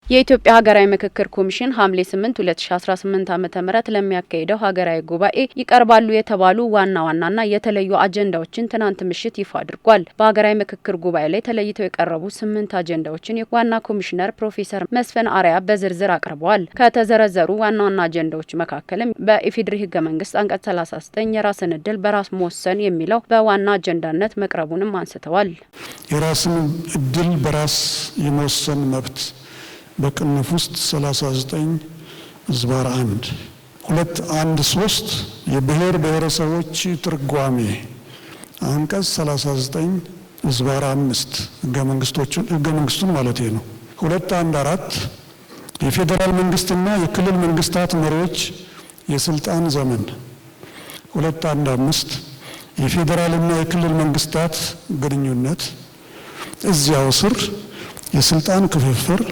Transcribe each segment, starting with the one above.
የኢትዮጵያ ሀገራዊ ምክክር ኮሚሽን ሐምሌ 8 2018 ዓ.ም ለሚያካሂደው ሀገራዊ ጉባኤ ይቀርባሉ የተባሉ ዋናና የተለዩ አጀንዳዎችን ትናንት ምሽት ይፋ አድርጓል። በሀገራዊ ምክክር ጉባኤ ላይ ተለይተው የቀረቡ 8 አጀንዳዎችን የዋና ኮሚሽነር ፕሮፌሰር መስፍን አርአያ በዝርዝር አቅርበዋል። ከተዘረዘሩ ዋና አጀንዳዎች መካከልም በኢፌዴሪ ህገ መንግስት አንቀጽ 39 የራስን እድል በራስ መወሰን የሚለው በዋና አጀንዳነት መቅረቡንም አንስተዋል። የራስን እድል በራስ የመወሰን መብት በቅንፍ ውስጥ 39/1 213 የብሔር ብሔረሰቦች ትርጓሜ አንቀጽ 39/5 ህገ መንግስቱን ማለት ነው። 214 የፌዴራል መንግስትና የክልል መንግስታት መሪዎች የስልጣን ዘመን 215 የፌዴራልና የክልል መንግስታት ግንኙነት እዚያው ስር የስልጣን ክፍፍል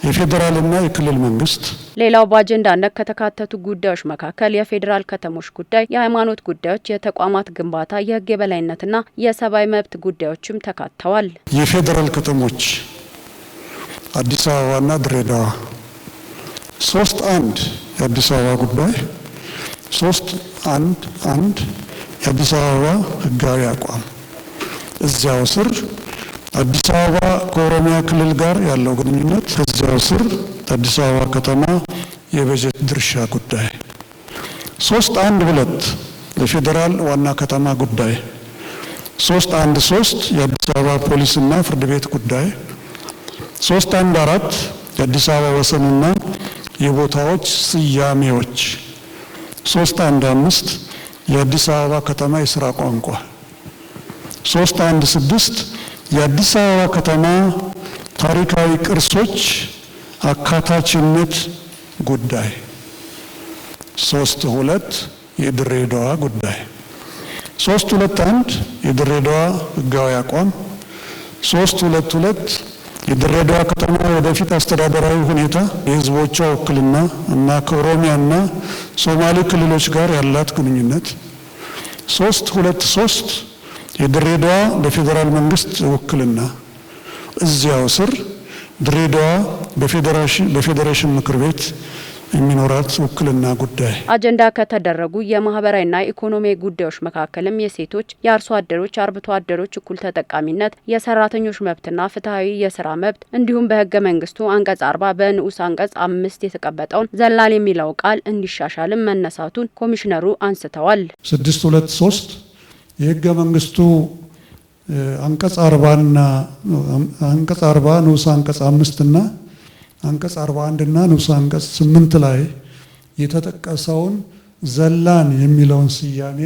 የፌዴራልና የክልል መንግስት። ሌላው በአጀንዳነት ከተካተቱ ጉዳዮች መካከል የፌዴራል ከተሞች ጉዳይ፣ የሃይማኖት ጉዳዮች፣ የተቋማት ግንባታ፣ የህግ የበላይነትና የሰብአዊ መብት ጉዳዮችም ተካተዋል። የፌዴራል ከተሞች አዲስ አበባና ድሬዳዋ 3.1 የአዲስ አበባ ጉዳይ 3.1 የአዲስ አበባ ህጋዊ አቋም እዚያው ስር አዲስ አበባ ከኦሮሚያ ክልል ጋር ያለው ግንኙነት እዚያው ስር አዲስ አበባ ከተማ የበጀት ድርሻ ጉዳይ 3.1 የፌዴራል ዋና ከተማ ጉዳይ 3.1 የአዲስ አበባ ፖሊስና ፍርድ ቤት ጉዳይ 3.1 የአዲስ አበባ ወሰንና የቦታዎች ስያሜዎች 3.1 የአዲስ አበባ ከተማ የሥራ ቋንቋ 3.1 የአዲስ አበባ ከተማ ታሪካዊ ቅርሶች አካታችነት ጉዳይ 3.2 የድሬዳዋ ጉዳይ 3.2 የድሬዳዋ ህጋዊ አቋም 3.2 የድሬዳዋ ከተማ ወደፊት አስተዳደራዊ ሁኔታ የህዝቦቿ ውክልና እና ከኦሮሚያና ሶማሌ ክልሎች ጋር ያላት ግንኙነት 3.3 የድሬዳዋ በፌዴራል መንግስት ውክልና እዚያው ስር ድሬዳዋ በፌዴሬሽን ምክር ቤት የሚኖራት ውክልና ጉዳይ። አጀንዳ ከተደረጉ የማህበራዊና ኢኮኖሚያዊ ጉዳዮች መካከልም የሴቶች፣ የአርሶ አደሮች፣ አርብቶ አደሮች እኩል ተጠቃሚነት፣ የሰራተኞች መብትና ፍትሃዊ የስራ መብት እንዲሁም በህገ መንግስቱ አንቀጽ 40 በንዑስ አንቀጽ 5 የተቀመጠውን ዘላል የሚለው ቃል እንዲሻሻልም መነሳቱን ኮሚሽነሩ አንስተዋል። 623 የህገ መንግስቱ አንቀጽ 40ና አንቀጽ 40 ንዑስ አንቀጽ 5 እና አንቀጽ 41 እና ንዑስ አንቀጽ 8 ላይ የተጠቀሰውን ዘላን የሚለውን ስያሜ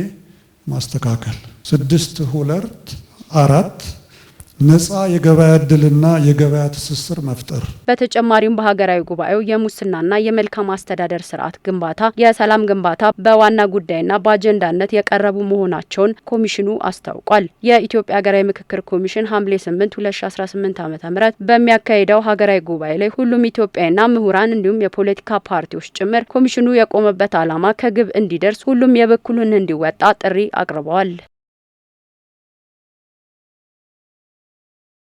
ማስተካከል። 624 ነፃ የገበያ ዕድልና የገበያ ትስስር መፍጠር። በተጨማሪም በሀገራዊ ጉባኤው የሙስናና የመልካም አስተዳደር ስርዓት ግንባታ፣ የሰላም ግንባታ በዋና ጉዳይና በአጀንዳነት የቀረቡ መሆናቸውን ኮሚሽኑ አስታውቋል። የኢትዮጵያ ሀገራዊ ምክክር ኮሚሽን ሐምሌ 8 2018 ዓ.ም በሚያካሂደው ሀገራዊ ጉባኤ ላይ ሁሉም ኢትዮጵያዊና ምሁራን እንዲሁም የፖለቲካ ፓርቲዎች ጭምር ኮሚሽኑ የቆመበት ዓላማ ከግብ እንዲደርስ ሁሉም የበኩሉን እንዲወጣ ጥሪ አቅርበዋል።